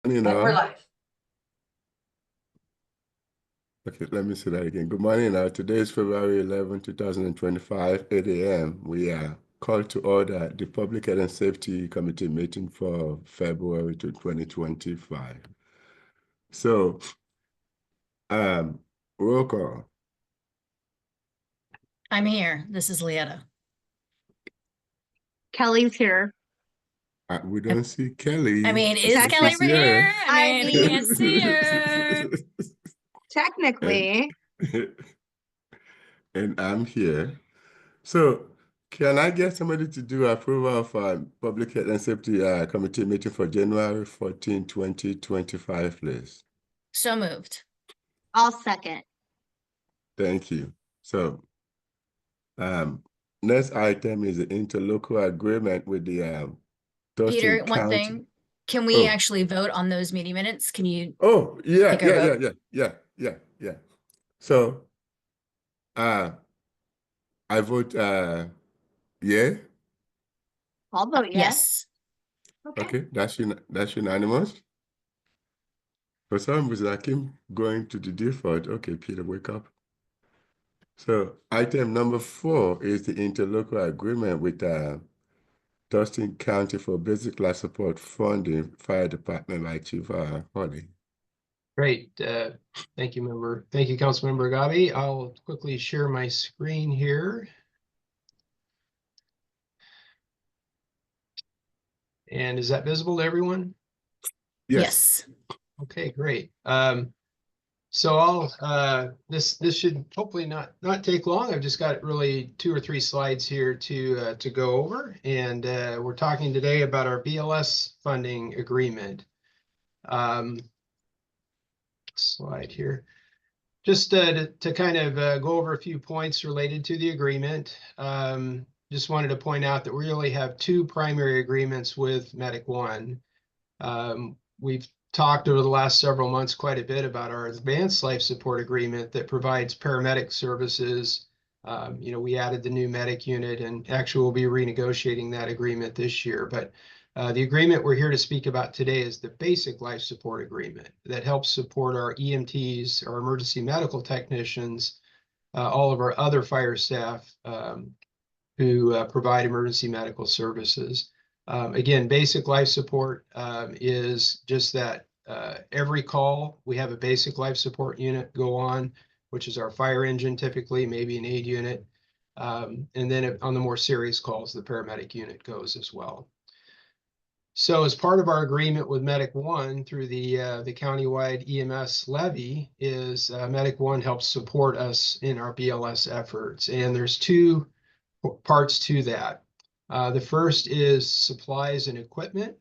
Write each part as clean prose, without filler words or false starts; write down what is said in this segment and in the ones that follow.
You And we're know, live. okay, let me say that again. Good morning. Today is February 11, 2025, 8 a.m. We are called to order the Public Health and Safety Committee meeting for February 2025. So, um, roll call. I'm here. This is Leetta. Kelly's here. We don't see Kelly. I mean, is Yes, Kelly she's over here? I I mean- can't see her. Technically, And I'm here. So, can I get somebody to do approval of Public Health and Safety Committee meeting for January 14, 2025, please? So moved. I'll second. Thank you. So, next item is the interlocal agreement with the Peter, Thurston one County. thing. Can we Oh. actually vote on those meeting minutes? Can you Oh, yeah, take our vote? yeah. So, I vote yeah. I'll vote yes. Yes. Okay, that's unanimous. For some reason, I keep going to the default. Okay, Peter, wake up. So, item number 4 is the interlocal agreement with Thurston County for basic life support funding, fire department by Chief Holly. Great. Thank you, member. Thank you, Councilmember Gabi. I'll quickly share my screen here. And is that visible to everyone? Yes. Okay, great. So this should hopefully not take long. I've just got really 2 or 3 slides here to go over, and we're talking today about our BLS funding agreement. Slide here. Just to kind of go over a few points related to the agreement. Just wanted to point out that we really have 2 primary agreements with Medic One. We've talked over the last several months quite a bit about our advanced life support agreement that provides paramedic services. We added the new medic unit, and actually we'll be renegotiating that agreement this year. But the agreement we're here to speak about today is the basic life support agreement that helps support our EMTs, our emergency medical technicians, all of our other fire staff who provide emergency medical services. Again, basic life support is just that every call, we have a basic life support unit go on, which is our fire engine typically, maybe an aid unit. And then on the more serious calls, the paramedic unit goes as well. So as part of our agreement with Medic One through the countywide EMS levy is Medic One helps support us in our BLS efforts. And there's 2 parts to that. The first is supplies and equipment.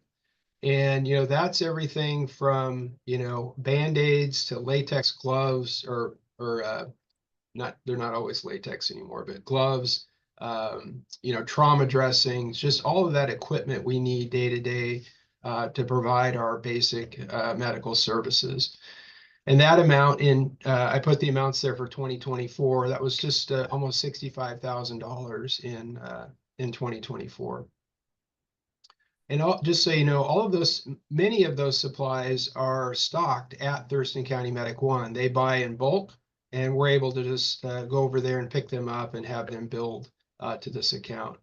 And, that's everything from, Band-Aids to latex gloves or they're not always latex anymore, but gloves, trauma dressings, just all of that equipment we need day to day to provide our basic medical services. And that amount I put the amounts there for 2024. That was just almost $65,000 in 2024. And just so you know, many of those supplies are stocked at Thurston County Medic One. They buy in bulk, and we're able to just go over there and pick them up and have them billed to this account.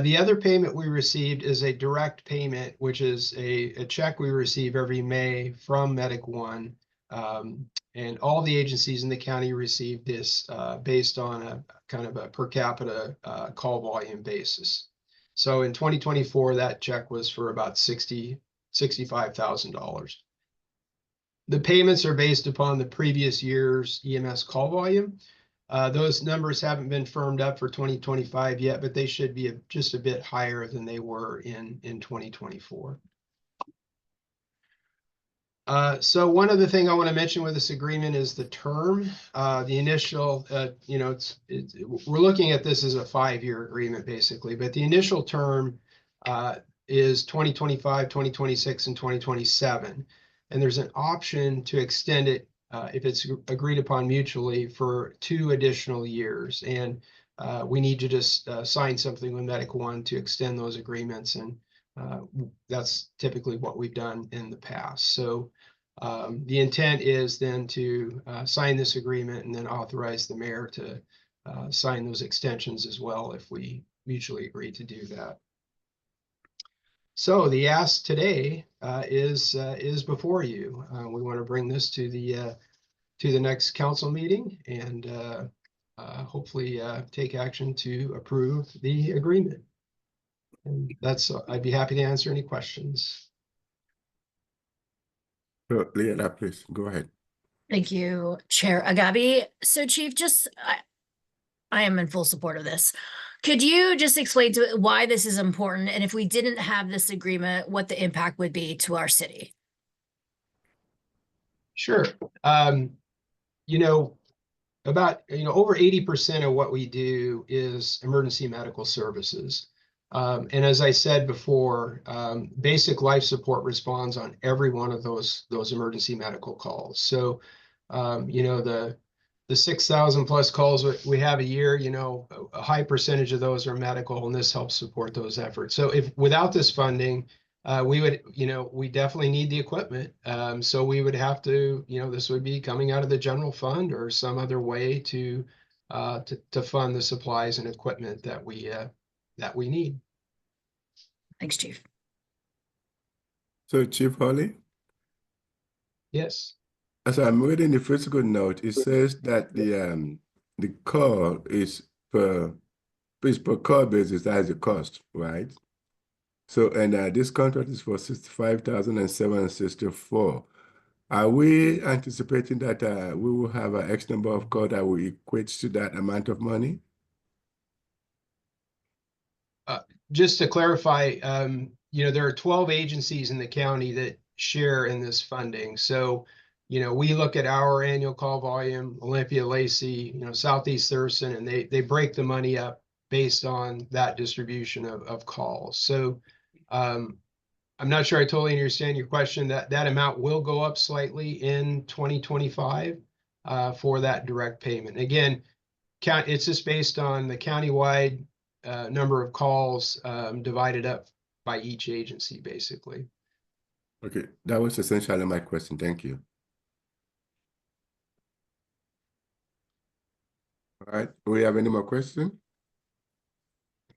The other payment we received is a direct payment, which is a check we receive every May from Medic One. And all the agencies in the county receive this based on a kind of a per capita call volume basis. So in 2024, that check was for about $65,000. The payments are based upon the previous year's EMS call volume. Those numbers haven't been firmed up for 2025 yet, but they should be just a bit higher than they were in 2024. So one other thing I want to mention with this agreement is the term. The initial, we're looking at this as a 5-year agreement basically, but the initial term is 2025, 2026, and 2027. And there's an option to extend it if it's agreed upon mutually for 2 additional years. And we need to just sign something with Medic One to extend those agreements. And That's typically what we've done in the past. So the intent is then to sign this agreement and then authorize the mayor to sign those extensions as well if we mutually agree to do that. So the ask today is before you. We want to bring this to the next council meeting and hopefully take action to approve the agreement. And that's, I'd be happy to answer any questions. So, Leah, please go ahead. Thank you, Chair Agabi. So Chief, I am in full support of this. Could you just explain to why this is important, and if we didn't have this agreement, what the impact would be to our city? Sure. You know, about, over 80% of what we do is emergency medical services. And as I said before, basic life support responds on every one of those emergency medical calls. So, the 6,000 plus calls we have a year, a high percentage of those are medical, and this helps support those efforts. So if without this funding, we would, we definitely need the equipment. So we would have to, this would be coming out of the general fund or some other way to fund the supplies and equipment that we need. Thanks, Chief. So, Chief Hawley, Yes. as I'm reading the physical note, it says that the call is per call basis as a cost, right? So, and this contract is for 65,764. Are we anticipating that we will have an X number of calls that will equate to that amount of money? Just to clarify, there are 12 agencies in the county that share in this funding. So, we look at our annual call volume, Olympia, Lacey, Southeast Thurston, and they break the money up based on that distribution of calls. So I'm not sure I totally understand your question. That amount will go up slightly in 2025 for that direct payment. Again, it's just based on the countywide number of calls divided up by each agency, basically. Okay, that was essentially my question. Thank you. All right, do we have any more questions?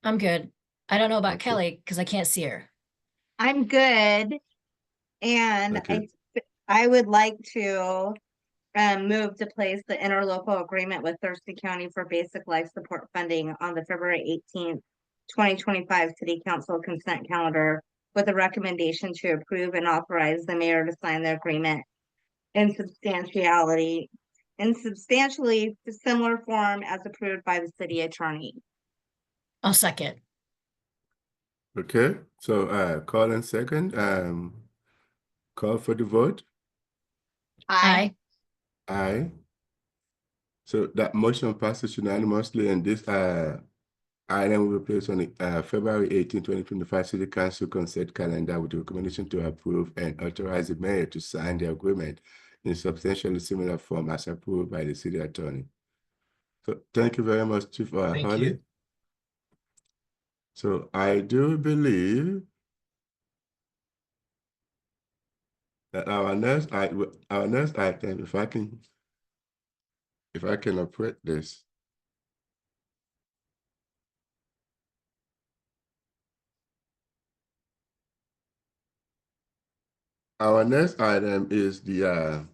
I'm good. I don't know about Okay. Kelly because I can't see her. I'm good. And Okay. I would like to move to place the interlocal agreement with Thurston County for basic life support funding on the February 18th, 2025 City Council consent calendar with a recommendation to approve and authorize the mayor to sign the agreement in substantially similar form as approved by the city attorney. I'll second. Okay, so call in second. Call for the vote. Aye. Aye. So that motion passes unanimously, and this item will be placed on the February 18, 2025 City Council consent calendar with the recommendation to approve and authorize the mayor to sign the agreement in substantially similar form as approved by the city attorney. So thank you very much, Chief Thank Hawley. you. So I do believe that our next item, if I can operate this. Our next item is the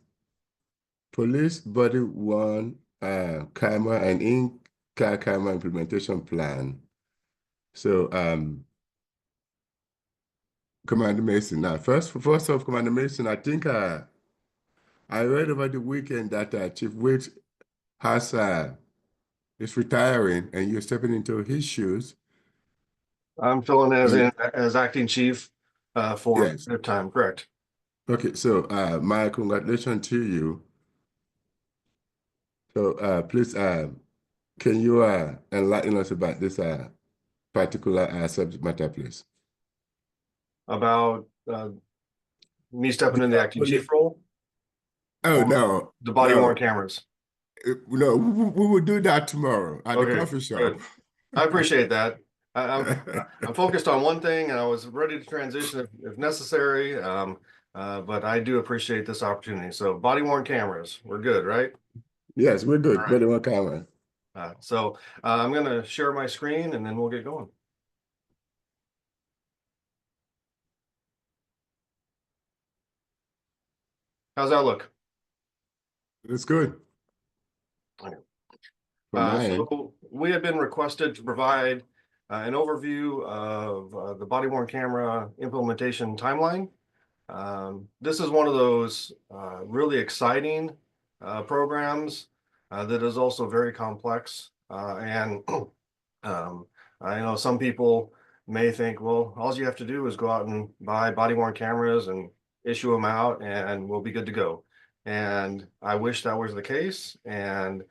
police body worn camera and in-car camera implementation plan. So Commander Mason. Now, first off, Commander Mason, I think I read over the weekend that Chief Witt is retiring, and you're stepping into his shoes. I'm filling as acting chief for Yes. a time, correct? Okay, so my congratulations to you. So please, can you enlighten us about this particular subject matter, please? About me stepping in the acting chief role? Oh, Or no. The body no. worn cameras. No, we will do that tomorrow at the Okay, coffee shop. good. I appreciate that. I'm focused on one thing, and I was ready to transition if necessary. But I do appreciate this opportunity. So body worn cameras, we're good, right? Yes, we're good. All right. Better one camera. I'm going to share my screen, and then we'll get going. How's that look? It's good. Okay. From my end. So we have been requested to provide an overview of the body worn camera implementation timeline. This is one of those really exciting programs that is also very complex. And I know some people may think, well, all you have to do is go out and buy body worn cameras and issue them out and we'll be good to go. And I wish that was the case. And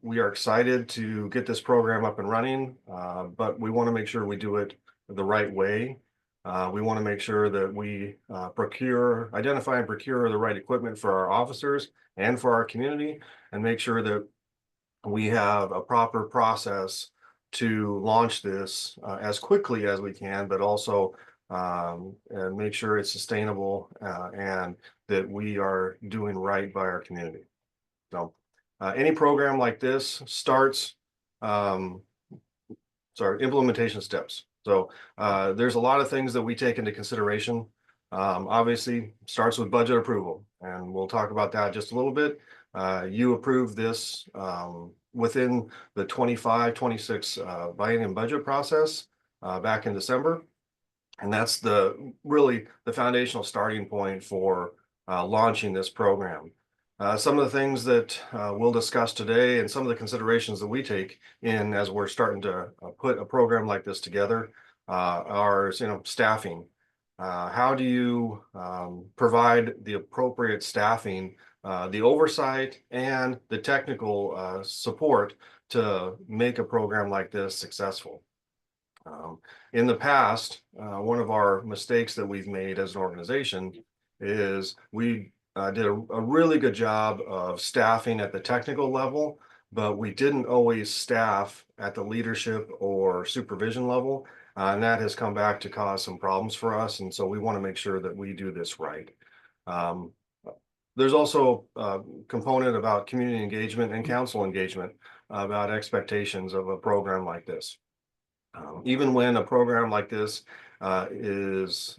we are excited to get this program up and running, but we want to make sure we do it the right way. We want to make sure that we identify and procure the right equipment for our officers and for our community, and make sure that we have a proper process to launch this as quickly as we can, but also and make sure it's sustainable and that we are doing right by our community. So any program like this starts, implementation steps. So there's a lot of things that we take into consideration. Obviously, starts with budget approval, and we'll talk about that just a little bit. You approved this within the 25-26 biennium budget process back in December. And that's really the foundational starting point for launching this program. Some of the things that we'll discuss today and some of the considerations that we take in as we're starting to put a program like this together are, staffing. How do you provide the appropriate staffing, the oversight, and the technical support to make a program like this successful? In the past, one of our mistakes that we've made as an organization is we did a really good job of staffing at the technical level, but we didn't always staff at the leadership or supervision level. And that has come back to cause some problems for us. And so we want to make sure that we do this right. There's also a component about community engagement and council engagement about expectations of a program like this. Even when a program like this is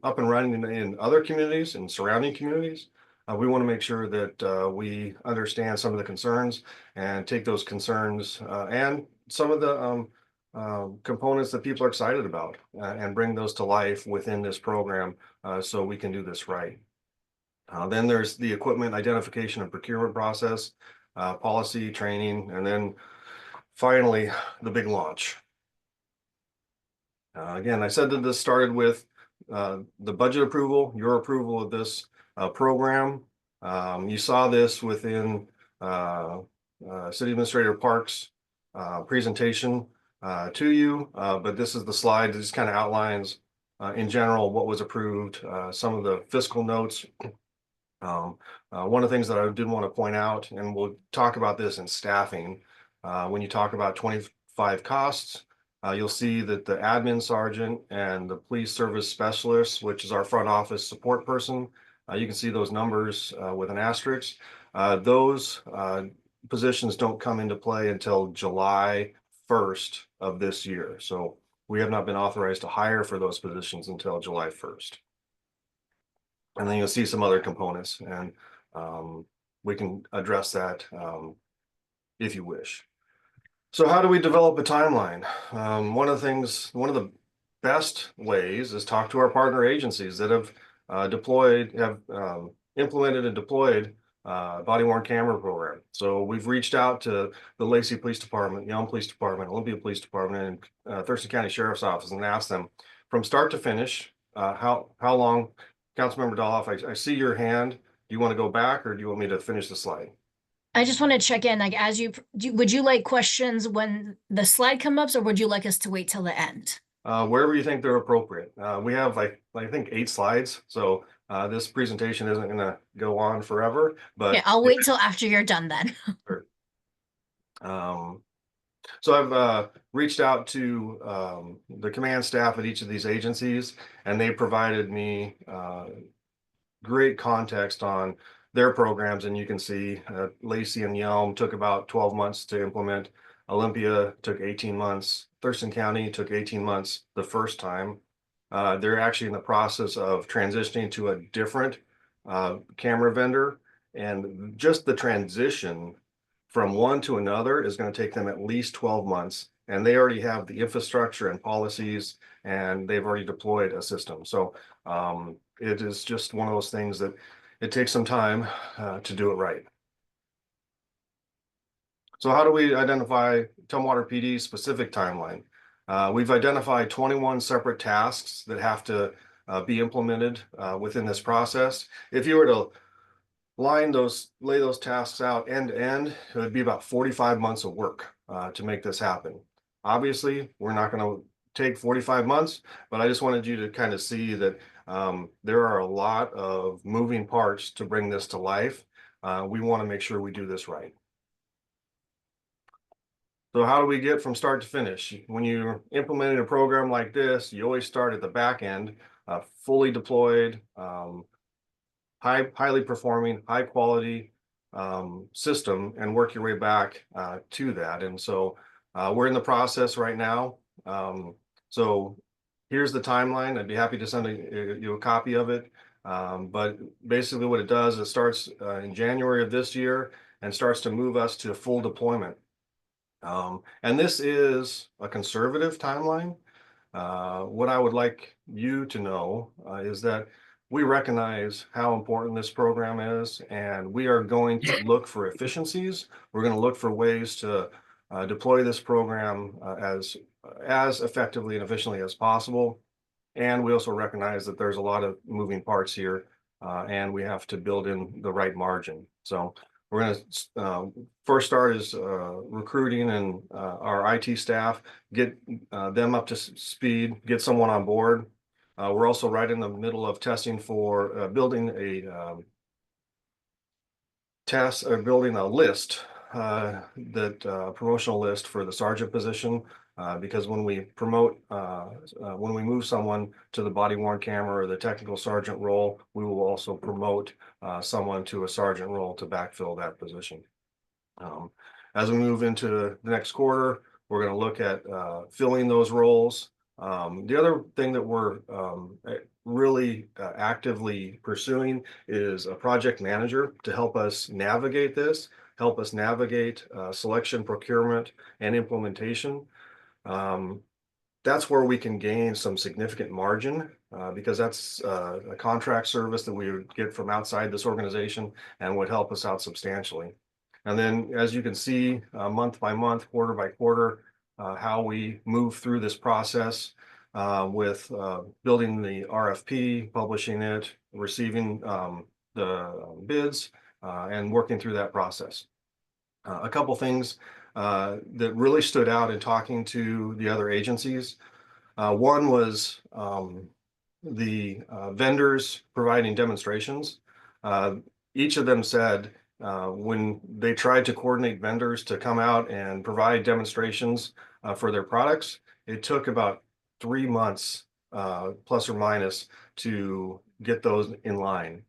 up and running in other communities and surrounding communities, we want to make sure that we understand some of the concerns and take those concerns and some of the components that people are excited about and bring those to life within this program so we can do this right. Then there's the equipment identification and procurement process, policy, training, and then finally the big launch. Again, I said that this started with the budget approval, your approval of this program. You saw this within City Administrator Park's presentation to you, but this is the slide that just kind of outlines in general what was approved, some of the fiscal notes. One of the things that I did want to point out, and we'll talk about this in staffing, when you talk about 25 costs, you'll see that the admin sergeant and the police service specialist, which is our front office support person, you can see those numbers with an asterisk. Those positions don't come into play until July 1st of this year. So we have not been authorized to hire for those positions until July 1st. And then you'll see some other components, and we can address that if you wish. So how do we develop a timeline? One of the best ways is talk to our partner agencies that have implemented and deployed body worn camera program. So we've reached out to the Lacey Police Department, Young Police Department, Olympia Police Department, and Thurston County Sheriff's Office, and asked them from start to finish, how long. Councilmember Dolhoff, I see your hand. Do you want to go back, or do you want me to finish the slide? I just want to check in, like, would you like questions when the slide comes up, or would you like us to wait till the end? Wherever you think they're appropriate. We have I think 8 slides, so this presentation isn't going to go on forever. But yeah, I'll wait till after you're done then. Sure. So I've reached out to the command staff at each of these agencies, and they provided me great context on their programs. And you can see Lacey and Yelm took about 12 months to implement. Olympia took 18 months. Thurston County took 18 months the first time. They're actually in the process of transitioning to a different camera vendor, and just the transition from one to another is going to take them at least 12 months. And they already have the infrastructure and policies, and they've already deployed a system. So it is just one of those things that it takes some time to do it right. So how do we identify Tumwater PD's specific timeline? We've identified 21 separate tasks that have to be implemented within this process. If you were to lay those tasks out end to end, it would be about 45 months of work to make this happen. Obviously, we're not going to take 45 months, but I just wanted you to kind of see that there are a lot of moving parts to bring this to life. We want to make sure we do this right. So how do we get from start to finish? When you're implementing a program like this, you always start at the back end, fully deployed, highly performing, high quality system, and work your way back to that. And so we're in the process right now. So here's the timeline. I'd be happy to send you a copy of it. But basically what it does, it starts in January of this year and starts to move us to full deployment. And this is a conservative timeline. What I would like you to know is that we recognize how important this program is, and we are going to look for efficiencies. We're going to look for ways to deploy this program as effectively and efficiently as possible. And we also recognize that there's a lot of moving parts here, and we have to build in the right margin. So we're going to first start is recruiting and our IT staff, get them up to speed, get someone on board. We're also right in the middle of testing for building a building a list, promotional list for the sergeant position. Because when we promote, when we move someone to the body worn camera or the technical sergeant role, we will also promote someone to a sergeant role to backfill that position. As we move into the next quarter, we're going to look at filling those roles. The other thing that we're really actively pursuing is a project manager to help us navigate this, help us navigate selection, procurement, and implementation. That's where we can gain some significant margin because that's a contract service that we would get from outside this organization and would help us out substantially. And then, as you can see, month by month, quarter by quarter, how we move through this process with building the RFP, publishing it, receiving the bids, and working through that process. A couple things that really stood out in talking to the other agencies. One was the vendors providing demonstrations. Each of them said when they tried to coordinate vendors to come out and provide demonstrations for their products, it took about 3 months plus or minus to get those in line.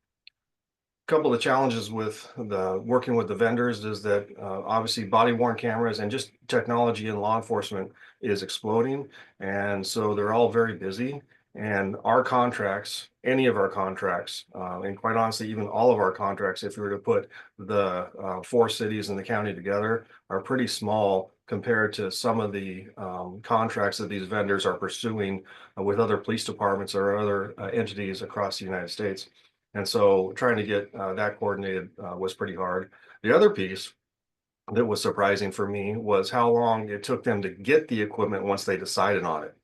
Couple of challenges with working with the vendors is that obviously body worn cameras and just technology in law enforcement is exploding, and so they're all very busy. And our contracts, any of our contracts, and quite honestly, even all of our contracts, if we were to put the 4 cities in the county together, are pretty small compared to some of the contracts that these vendors are pursuing with other police departments or other entities across the United States. And so trying to get that coordinated was pretty hard. The other piece that was surprising for me was how long it took them to get the equipment once they decided on it.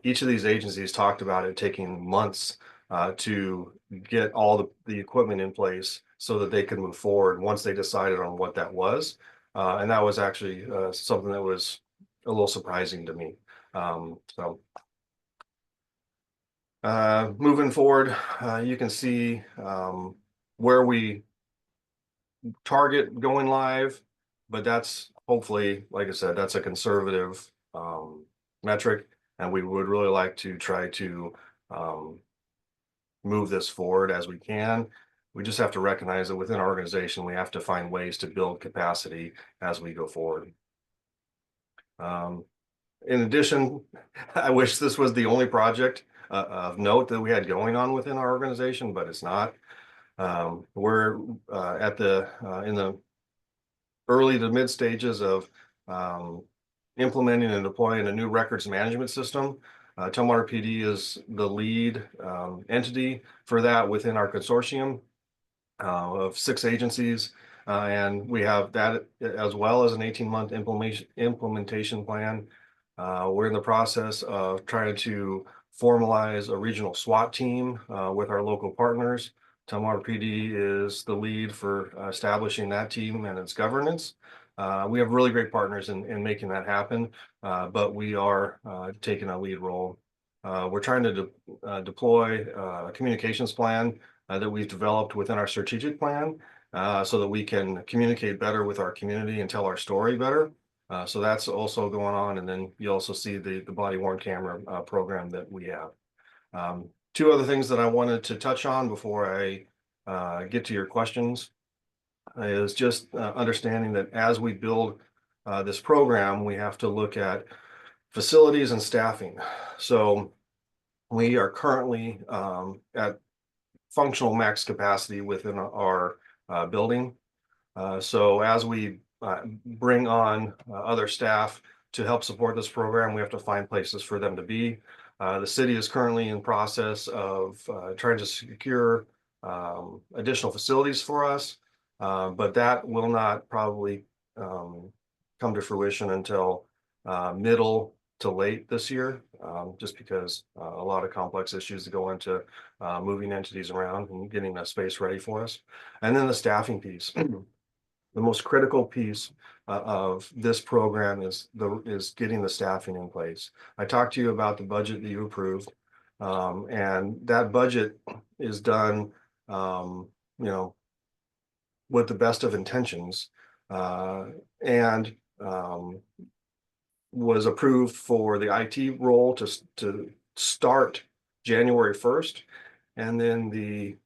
Each of these agencies talked about it taking months to get all the equipment in place so that they could move forward once they decided on what that was. And that was actually something that was a little surprising to me. Moving forward, you can see where we target going live, but that's hopefully, like I said, that's a conservative metric, and we would really like to try to move this forward as we can. We just have to recognize that within our organization, we have to find ways to build capacity as we go forward. In addition, I wish this was the only project of note that we had going on within our organization, but it's not. We're at the in the early to mid stages of implementing and deploying a new records management system. Tumwater PD is the lead entity for that within our consortium of 6 agencies. And we have that as well as an 18-month implementation plan. We're in the process of trying to formalize a regional SWAT team with our local partners. Tumwater PD is the lead for establishing that team and its governance. We have really great partners in making that happen, but we are taking a lead role. We're trying to deploy a communications plan that we've developed within our strategic plan so that we can communicate better with our community and tell our story better. So that's also going on. And then you also see the body worn camera program that we have. 2 other things that I wanted to touch on before I get to your questions is just understanding that as we build this program, we have to look at facilities and staffing. So we are currently at functional max capacity within our building. So as we bring on other staff to help support this program, we have to find places for them to be. The city is currently in process of trying to secure additional facilities for us, but that will not probably come to fruition until middle to late this year, just because a lot of complex issues that go into moving entities around and getting that space ready for us. And then the staffing piece. The most critical piece of this program is getting the staffing in place. I talked to you about the budget that you approved, and that budget is done, with the best of intentions, and was approved for the IT role to start January 1st, and then the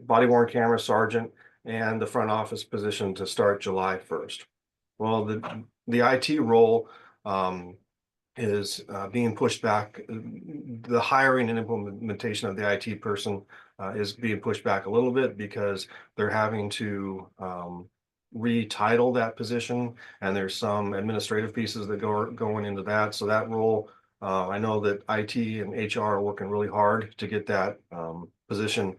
body worn camera sergeant and the front office position to start July 1st. Well, the IT role is being pushed back. The hiring and implementation of the IT person is being pushed back a little bit because they're having to retitle that position, and there's some administrative pieces that going into that. So that role, I know that IT and HR are working really hard to get that position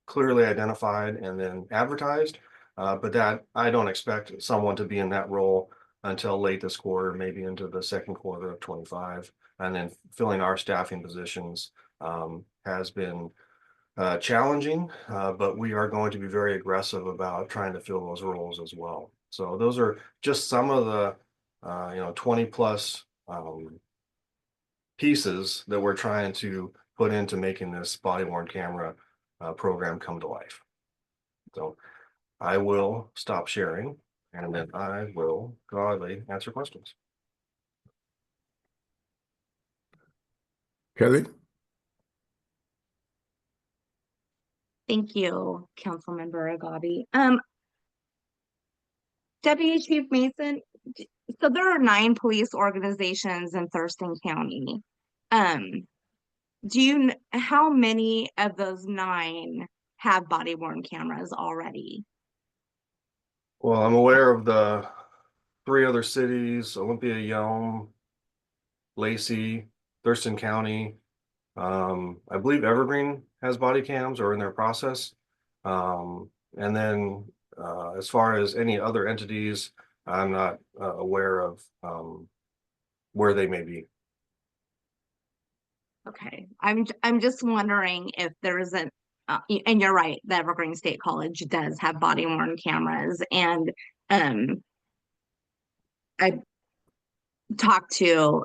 clearly identified and then advertised, but that I don't expect someone to be in that role until late this quarter, maybe into the second quarter of 25. And then filling our staffing positions has been challenging, but we are going to be very aggressive about trying to fill those roles as well. So those are just some of the 20 plus pieces that we're trying to put into making this body worn camera program come to life. So I will stop sharing, and then I will gladly answer questions. Kelly? Thank you, Councilmember Agabi. Deputy Chief Mason, so there are 9 police organizations in Thurston County. How many of those 9 have body worn cameras already? Well, I'm aware of the 3 other cities: Olympia, Yelm, Lacey, Thurston County. I believe Evergreen has body cams or in their process. And then as far as any other entities, I'm not aware of where they may be. Okay, I'm just wondering if there isn't, and you're right, the Evergreen State College does have body worn cameras, and I talked to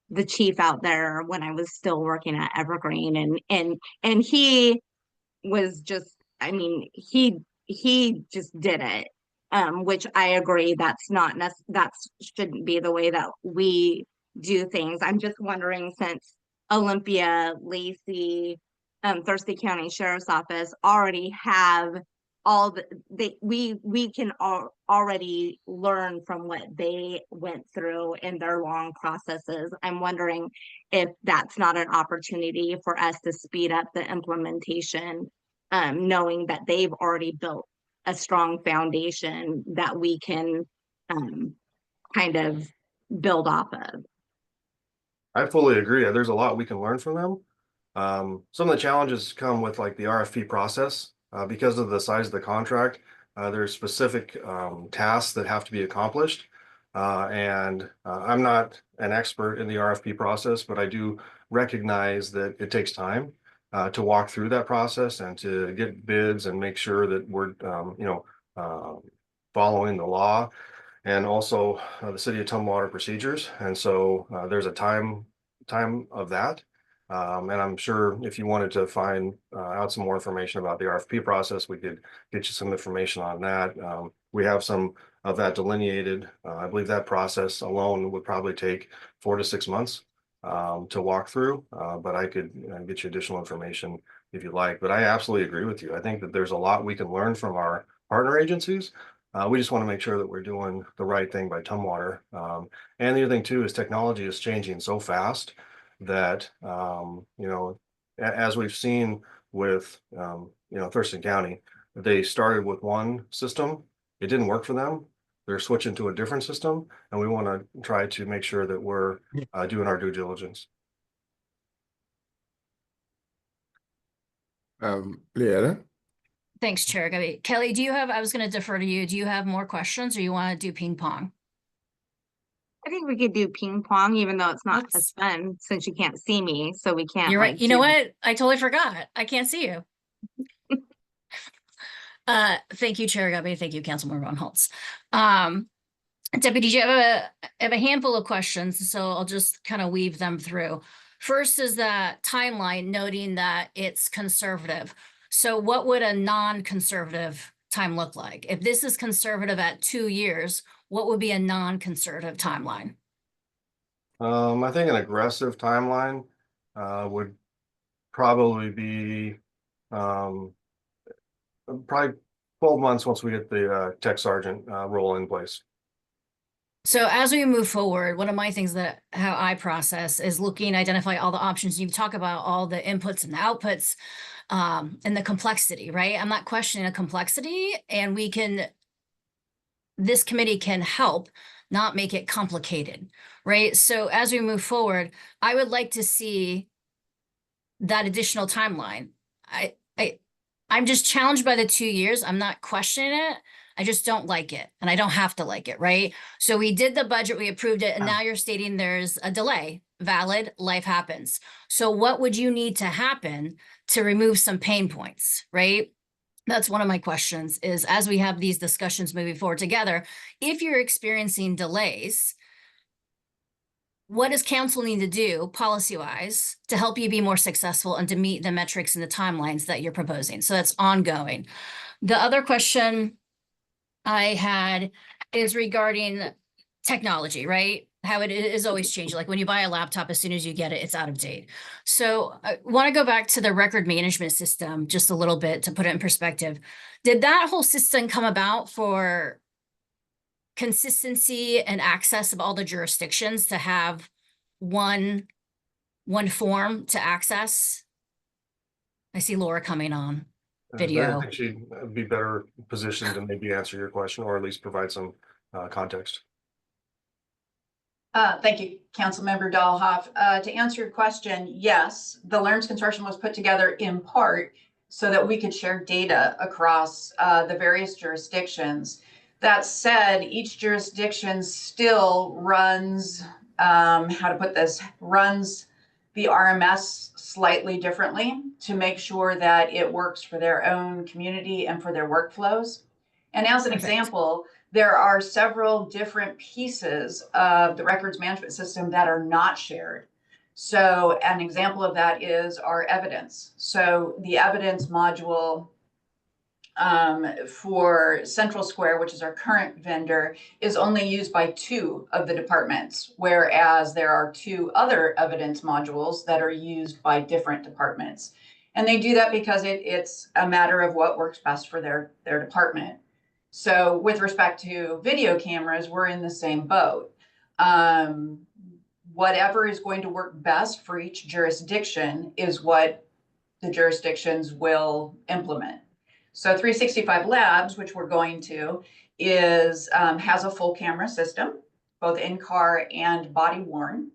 the chief out there when I was still working at Evergreen, and he was just, I mean, he he just did it. Which I agree, that's not that's shouldn't be the way that we do things. I'm just wondering, since Olympia, Lacey, Thurston County Sheriff's Office already have all we can already learn from what they went through in their long processes. I'm wondering if that's not an opportunity for us to speed up the implementation, knowing that they've already built a strong foundation that we can kind of build off of. I fully agree. There's a lot we can learn from them. Some of the challenges come with like the RFP process, because of the size of the contract. There's specific tasks that have to be accomplished. And I'm not an expert in the RFP process, but I do recognize that it takes time to walk through that process and to get bids and make sure that we're, following the law and also the city of Tumwater procedures. And so there's a time of that. And I'm sure if you wanted to find out some more information about the RFP process, we could get you some information on that. We have some of that delineated. I believe that process alone would probably take 4 to 6 months to walk through, but I could get you additional information if you like. But I absolutely agree with you. I think that there's a lot we can learn from our partner agencies. We just want to make sure that we're doing the right thing by Tumwater. And the other thing too is technology is changing so fast that, as we've seen with, Thurston County, they started with one system. It didn't work for them. They're switching to a different system, and we want to try to make sure that we're doing our due diligence. Leanna? Thanks, Chair Gabby. Kelly, I was going to defer to you. Do you have more questions or you want to do ping pong? I think we could do ping pong, even though it's not as Let's- fun since you can't see me, so we can't. You're right. like, You know do- what? I totally forgot. I can't see you. Thank you, Chair Gabby. Thank you, Councilmember Von Holtz. Deputy, I have a handful of questions, so I'll just kind of weave them through. First is that timeline, noting that it's conservative. So what would a non-conservative time look like? If this is conservative at 2 years, what would be a non-conservative timeline? I think an aggressive timeline would probably be probably 12 months once we get the tech sergeant role in place. So as we move forward, one of my things that how I process is looking, identify all the options. You talk about all the inputs and the outputs, and the complexity, right? I'm not questioning the complexity, and this committee can help not make it complicated, right? So as we move forward, I would like to see that additional timeline. I'm just challenged by the 2 years. I'm not questioning it. I just don't like it, and I don't have to like it, right? So we did the budget, we approved it, and now you're stating there's a delay. Valid, life happens. So what would you need to happen to remove some pain points, right? That's one of my questions is, as we have these discussions moving forward together, if you're experiencing delays, what does council need to do policy-wise to help you be more successful and to meet the metrics and the timelines that you're proposing? So that's ongoing. The other question I had is regarding technology, right? How it is always changing. Like when you buy a laptop, as soon as you get it, it's out of date. So I want to go back to the record management system just a little bit to put it in perspective. Did that whole system come about for consistency and access of all the jurisdictions to have one form to access? I see Laura coming on video. I think she'd be better positioned to maybe answer your question or at least provide some context. Thank you, Councilmember Dahlhoff. To answer your question, yes, the LEARNS Consortium was put together in part so that we could share data across the various jurisdictions. That said, each jurisdiction still runs, runs the RMS slightly differently to make sure that it works for their own community and for their workflows. And as an example, there are several different pieces of the records management system that are not shared. So an example of that is our evidence. So the evidence module for Central Square, which is our current vendor, is only used by 2 of the departments, whereas there are 2 other evidence modules that are used by different departments. And they do that because it's a matter of what works best for their department. So with respect to video cameras, we're in the same boat. Whatever is going to work best for each jurisdiction is what the jurisdictions will implement. So 365 Labs, which we're going to, has a full camera system, both in-car and body-worn.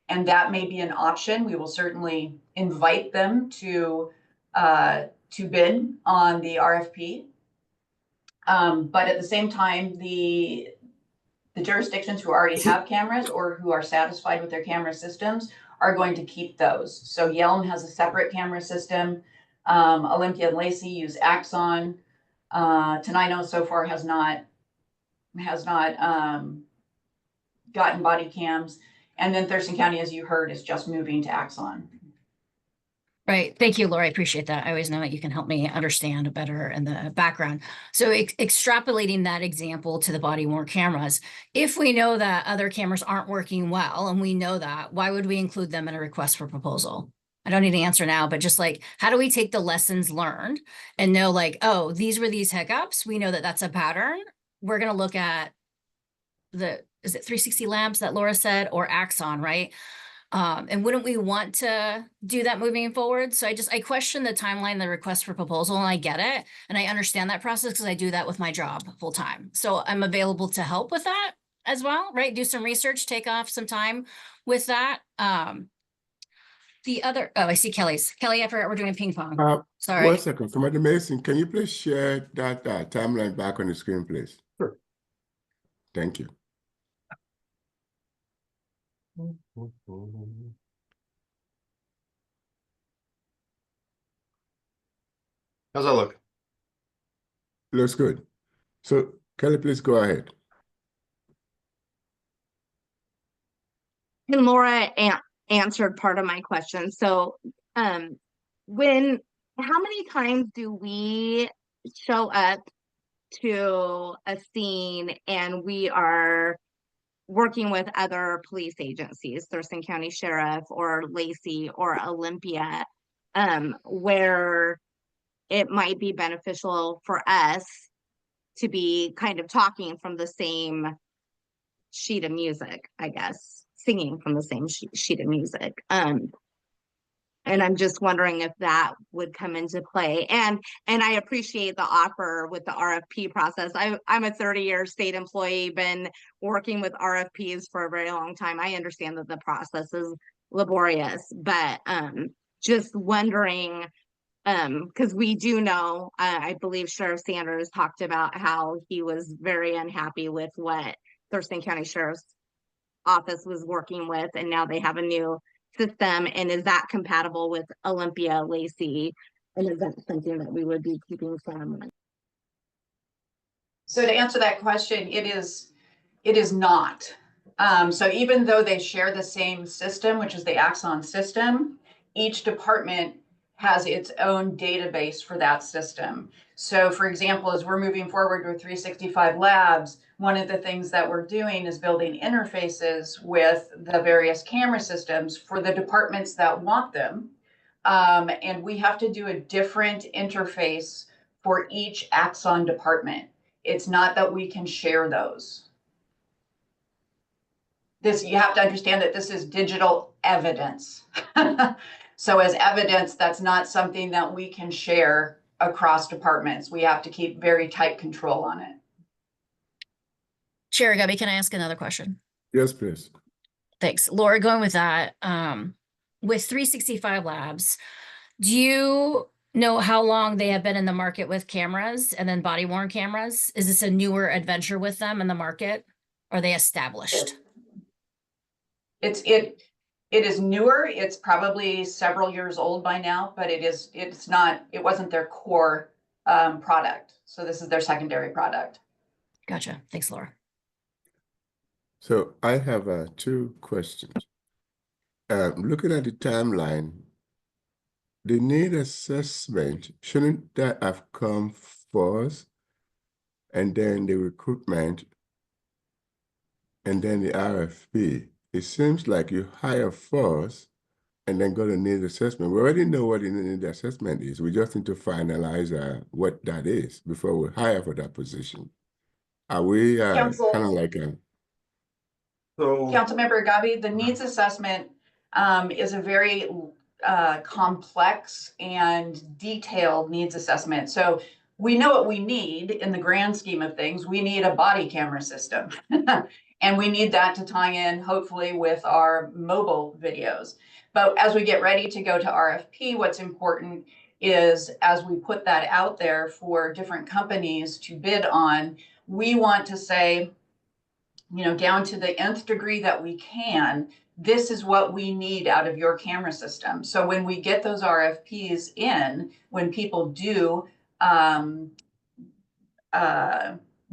And that may be an option. We will certainly invite them to bid on the RFP. But at the same time, the jurisdictions who already have cameras or who are satisfied with their camera systems are going to keep those. So Yelm has a separate camera system. Olympia and Lacey use Axon. Tenino so far has not gotten body cams. And then Thurston County, as you heard, is just moving to Axon. Right. Thank you, Laura. I appreciate that. I always know that you can help me understand better in the background. So extrapolating that example to the body worn cameras, if we know that other cameras aren't working well, and we know that, why would we include them in a request for proposal? I don't need an answer now, but just like, how do we take the lessons learned and know like, oh, these were these hiccups. We know that that's a pattern. We're going to look at is it 360 Labs that Laura said, or Axon, right? And wouldn't we want to do that moving forward? So I question the timeline, the request for proposal, and I get it. And I understand that process because I do that with my job full time. So I'm available to help with that as well, right? Do some research, take off some time with that. The other, I see Kelly's. Kelly, I forgot we're doing a ping pong. Sorry. 1 second, Commander Mason, can you please share that timeline back on the screen, please? Sure. Thank you. How's that look? Looks good. So Kelly, please go ahead. And Laura answered part of my question. So, how many times do we show up to a scene and we are working with other police agencies, Thurston County Sheriff or Lacey or Olympia, where it might be beneficial for us to be kind of talking from the same sheet of music, I guess, singing from the same sheet of music. And I'm just wondering if that would come into play. And I appreciate the offer with the RFP process. I'm a 30-year state employee, been working with RFPs for a very long time. I understand that the process is laborious, but just wondering, because we do know, I believe Sheriff Sanders talked about how he was very unhappy with what Thurston County Sheriff's Office was working with, and now they have a new system. And is that compatible with Olympia, Lacey? And is that something that we would be keeping from? So to answer that question, it is not. So even though they share the same system, which is the Axon system, each department has its own database for that system. So for example, as we're moving forward with 365 Labs, one of the things that we're doing is building interfaces with the various camera systems for the departments that want them. And we have to do a different interface for each Axon department. It's not that we can share those. You have to understand that this is digital evidence. So as evidence, that's not something that we can share across departments. We have to keep very tight control on it. Chair Gubby, can I ask another question? Yes, please. Thanks. Laura, going with that, with 365 Labs, do you know how long they have been in the market with cameras and then body worn cameras? Is this a newer adventure with them in the market? Are they established? It is newer. It's probably several years old by now, but it wasn't their core product. So this is their secondary product. Gotcha. Thanks, Laura. So I have 2 questions. Looking at the timeline, the need assessment, shouldn't that have come force, and then the recruitment, and then the RFP. It seems like you hire force and then go to needs assessment. We already know what the needs assessment is. We just need to finalize what that is before we hire for that position. Are we Council- kind of like a... So, Councilmember Agabi, the needs assessment is a very complex and detailed needs assessment. So we know what we need in the grand scheme of things. We need a body camera system. And we need that to tie in, hopefully, with our mobile videos. But as we get ready to go to RFP, what's important is as we put that out there for different companies to bid on, we want to say, you know, down to the nth degree that we can, this is what we need out of your camera system. So when we get those RFPs in, when people do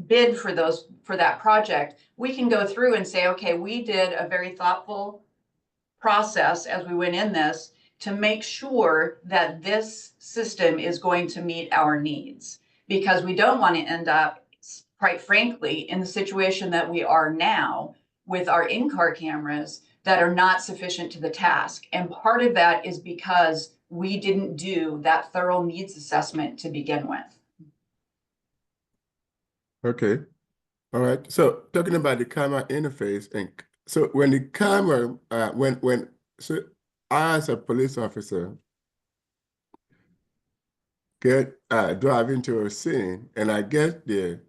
bid for that project, we can go through and say, okay, we did a very thoughtful process as we went in this to make sure that this system is going to meet our needs, because we don't want to end up, quite frankly, in the situation that we are now with our in-car cameras that are not sufficient to the task. And part of that is because we didn't do that thorough needs assessment to begin with. Okay. All right. So talking about the camera interface, and so when the camera, so I as a police officer drive into a scene and I get there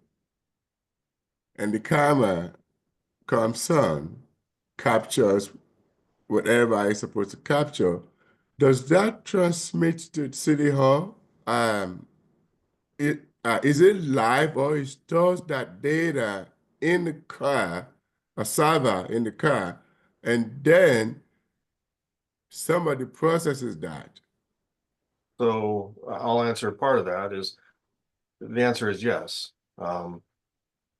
and the camera comes on, captures whatever I'm supposed to capture, does that transmit to City Hall? Is it live, or it stores that data in the car, a server in the car, and then somebody processes that? so I'll answer part of that is, the answer is yes.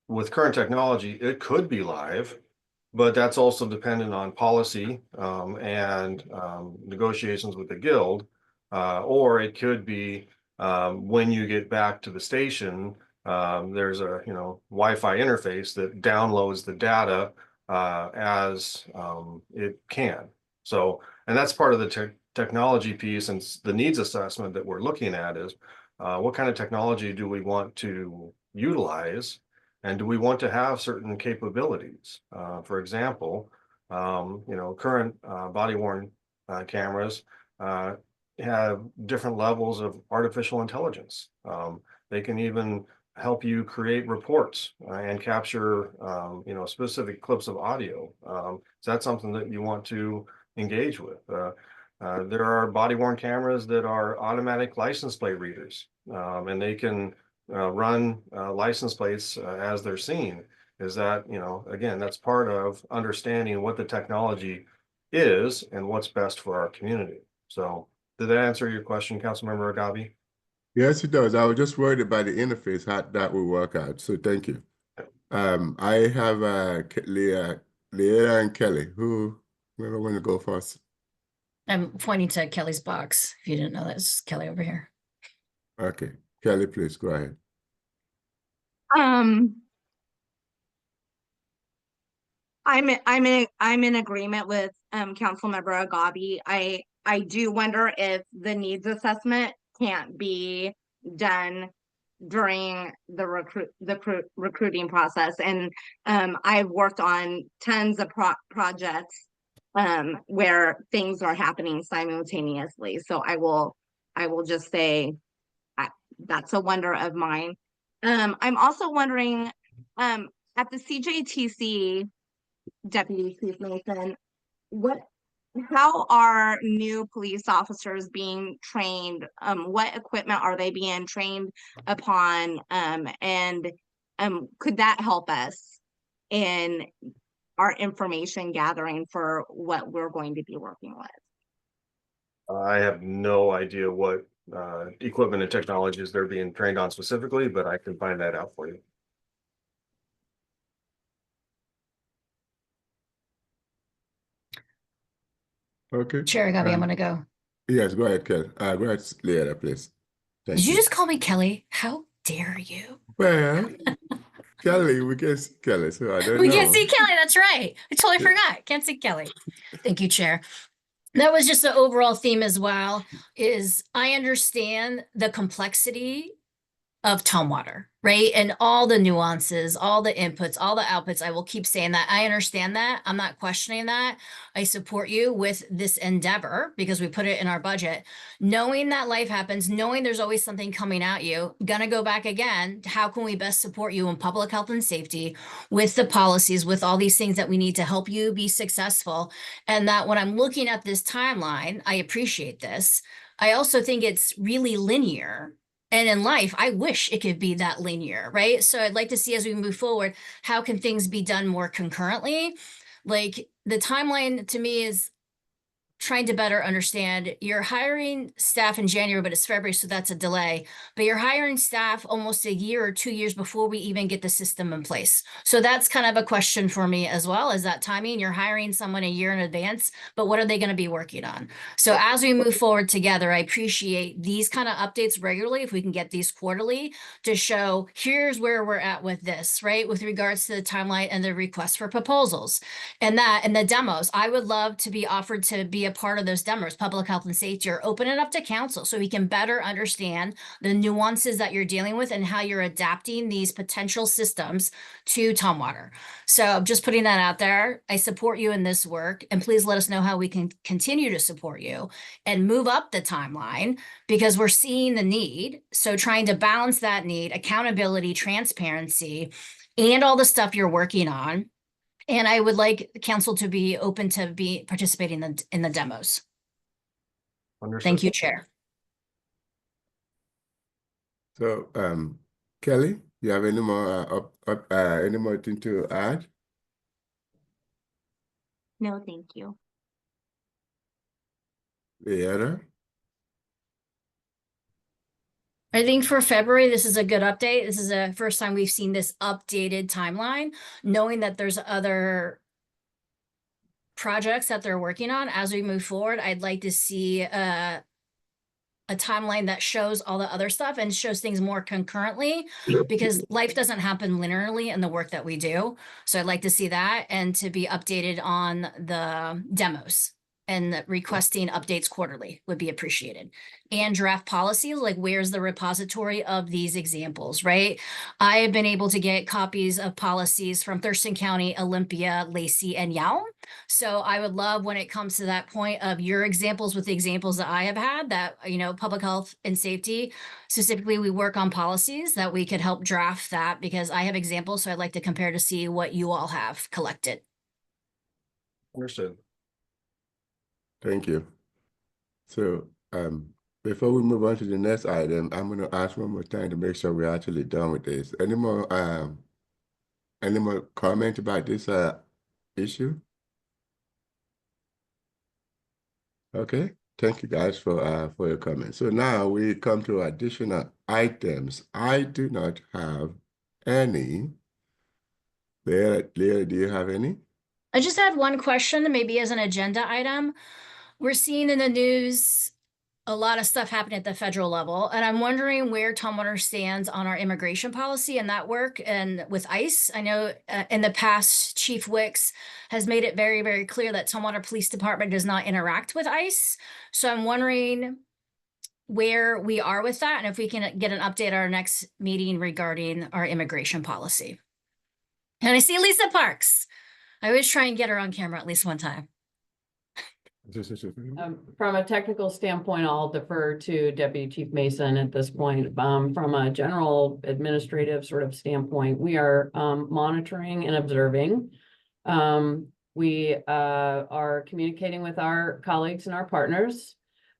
With current technology, it could be live, but that's also dependent on policy and negotiations with the guild, or it could be when you get back to the station, there's a Wi-Fi interface that downloads the data as it can. So, and that's part of the technology piece, and the needs assessment that we're looking at is what kind of technology do we want to utilize, and do we want to have certain capabilities? For example, current body-worn cameras have different levels of artificial intelligence. They can even help you create reports and capture, specific clips of audio. So that's something that you want to engage with. There are body-worn cameras that are automatic license plate readers, and they can run license plates as they're seen. Is that, again, that's part of understanding what the technology is and what's best for our community. So did that answer your question, Councilmember Agabi? Yes, it does. I was just worried about the interface, how that will work out. So thank you. I have Leah and Kelly. Whoever want to go first? I'm pointing to Kelly's box. If you didn't know, that's Kelly over here. Okay, Kelly, please go ahead. I'm in agreement with Councilmember Agabi. I do wonder if the needs assessment can't be done during the recruiting process. And I've worked on tons of projects where things are happening simultaneously. So I will just say that's a wonder of mine. I'm also wondering at the CJTC, Deputy Chief Mason, how are new police officers being trained? What equipment are they being trained upon? And could that help us in our information gathering for what we're going to be working with? I have no idea what equipment and technologies they're being trained on specifically, but I can find that out for you. Okay. Chair Agabi, I'm gonna go. Yes, go ahead, Kelly. Go ahead, Leah, please. Thank Did you just call me Kelly? How dare you? Well, Kelly, we can see Kelly, so I don't We know. can't see Kelly. That's right. I totally forgot. Can't see Kelly. Thank you, Chair. That was just the overall theme as well, is I understand the complexity of Tumwater, right? And all the nuances, all the inputs, all the outputs. I will keep saying that. I understand that. I'm not questioning that. I support you with this endeavor because we put it in our budget. Knowing that life happens, knowing there's always something coming at you, gonna go back again. How can we best support you in public health and safety with the policies, with all these things that we need to help you be successful? And that when I'm looking at this timeline, I appreciate this. I also think it's really linear. And in life, I wish it could be that linear, right? So I'd like to see as we move forward, how can things be done more concurrently? Like the timeline to me is trying to better understand you're hiring staff in January, but it's February, so that's a delay. But you're hiring staff almost a year or 2 years before we even get the system in place. So that's kind of a question for me as well, is that timing. You're hiring someone a year in advance, but what are they going to be working on? So as we move forward together, I appreciate these kind of updates regularly, if we can get these quarterly, to show here's where we're at with this, right? With regards to the timeline and the request for proposals and the demos. I would love to be offered to be a part of those demos, public health and safety, or open it up to council so we can better understand the nuances that you're dealing with and how you're adapting these potential systems to Tumwater. So just putting that out there. I support you in this work, and please let us know how we can continue to support you and move up the timeline, because we're seeing the need. So trying to balance that need, accountability, transparency, and all the stuff you're working on. And I would like council to be open to be participating in the demos. Understood. Thank you, Chair. So, Kelly, you have any more any more thing to add? No, thank you. Leanna? I think for February, this is a good update. This is the first time we've seen this updated timeline, knowing that there's other projects that they're working on. As we move forward, I'd like to see a timeline that shows all the other stuff and shows things more concurrently, because life doesn't happen linearly in the work that we do. So I'd like to see that, and to be updated on the demos, and requesting updates quarterly would be appreciated. And draft policies, like where's the repository of these examples, right? I have been able to get copies of policies from Thurston County, Olympia, Lacey, and Yelm. So I would love, when it comes to that point of your examples with the examples that I have had, that, you know, public health and safety, specifically, we work on policies, that we could help draft that, because I have examples. So I'd like to compare to see what you all have collected. Understood. Thank you. So, before we move on to the next item, I'm going to ask one more time to make sure we're actually done with this. Any more comment about this issue? Okay, thank you guys for your comments. So now we come to additional items. I do not have any. Leah, do you have any? I just had one question, maybe as an agenda item. We're seeing in the news a lot of stuff happening at the federal level, and I'm wondering where Tumwater stands on our immigration policy and that work, and with ICE. I know in the past, Chief Wicks has made it very, very clear that Tumwater Police Department does not interact with ICE. So I'm wondering where we are with that, and if we can get an update at our next meeting regarding our immigration policy. And I see Lisa Parks. I always try and get her on camera at least one time. From a technical standpoint, I'll defer to Deputy Chief Mason at this point. From a general administrative sort of standpoint, we are monitoring and observing. We are communicating with our colleagues and our partners.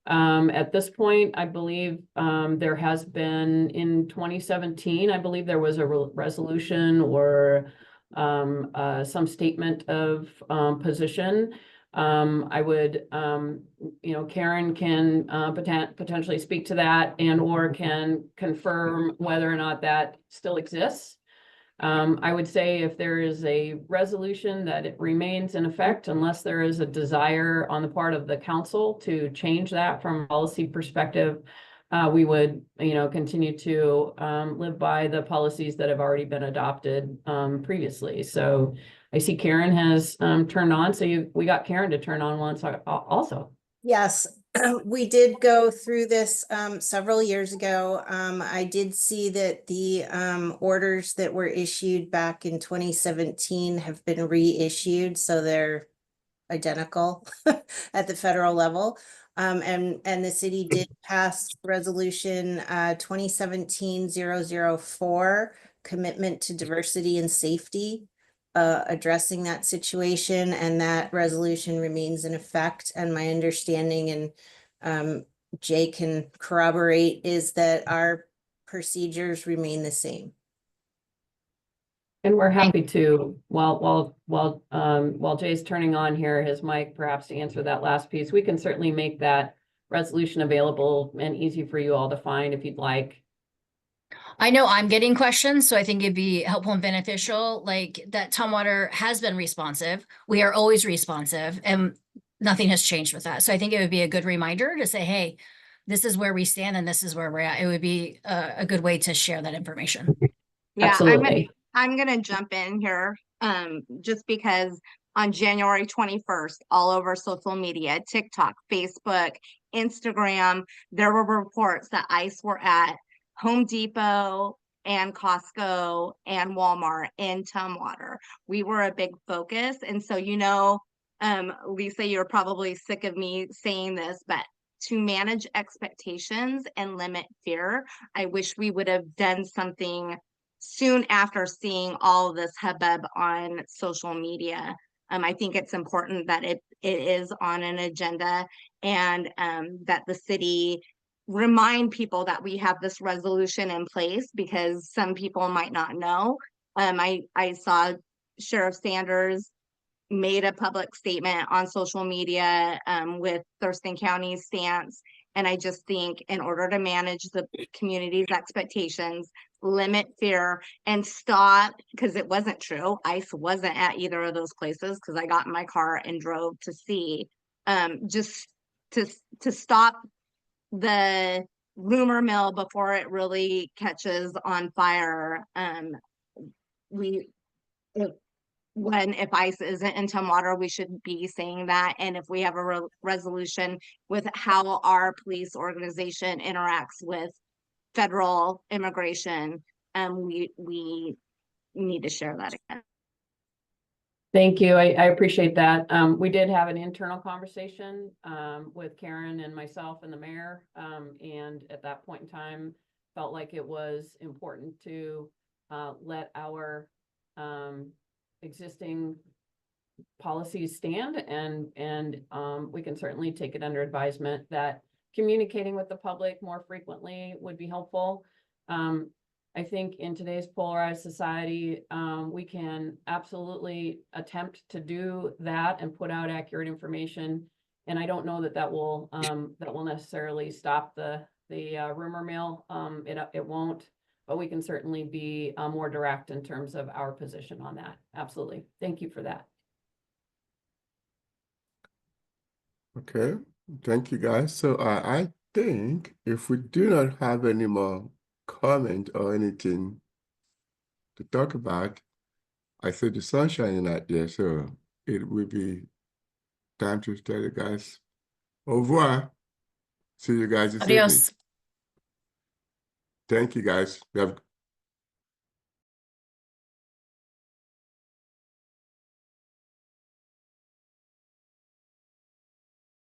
At this point, I believe there has been, in 2017, I believe there was a resolution or some statement of position. I would, Karen can potentially speak to that, and or can confirm whether or not that still exists. I would say if there is a resolution, that it remains in effect unless there is a desire on the part of the council to change that from a policy perspective. we would, continue to live by the policies that have already been adopted previously. So I see Karen has turned on, so we got Karen to turn on once also. Yes, we did go through this several years ago. I did see that the orders that were issued back in 2017 have been reissued, so they're identical at the federal level. And the city did pass resolution 2017-004, commitment to diversity and safety, addressing that situation, and that resolution remains in effect. And my understanding, and Jay can corroborate, is that our procedures remain the same. And we're happy to, while Jay's turning on here his mic, perhaps to answer that last piece, we can certainly make that resolution available and easy for you all to find if you'd like. I know I'm getting questions, so I think it'd be helpful and beneficial, like that Tumwater has been responsive. We are always responsive and nothing has changed with that. So I think it would be a good reminder to say, hey, this is where we stand and this is where we're at. It would be a good way to share that information. Yeah, Absolutely. I'm gonna jump in here, just because on January 21st, all over social media, TikTok, Facebook, Instagram, there were reports that ICE were at Home Depot and Costco and Walmart in Tumwater. We were a big focus. And so, Lisa, you're probably sick of me saying this, but to manage expectations and limit fear, I wish we would have done something soon after seeing all this hubbub on social media. I think it's important that it is on an agenda, and that the city remind people that we have this resolution in place, because some people might not know. I saw Sheriff Sanders made a public statement on social media with Thurston County's stance. And I just think in order to manage the community's expectations, limit fear, and stop, because it wasn't true. ICE wasn't at either of those places, because I got in my car and drove to see, just to stop the rumor mill before it really catches on fire. If ICE isn't in Tumwater, we should be saying that. And if we have a resolution with how our police organization interacts with federal immigration, we need to share that again. Thank you. I appreciate that. We did have an internal conversation with Karen and myself and the mayor. And at that point in time, felt like it was important to let our existing policies stand, and we can certainly take it under advisement that communicating with the public more frequently would be helpful. I think in today's polarized society, we can absolutely attempt to do that and put out accurate information. And I don't know that will necessarily stop the rumor mill. It won't, but we can certainly be more direct in terms of our position on that. Absolutely. Thank you for that. Okay, thank you guys. So I think if we do not have any more comment or anything to talk about, I see the sun shining out there, so it will be time to tell you guys au revoir. See you guys this evening. Adios. Thank you guys. We have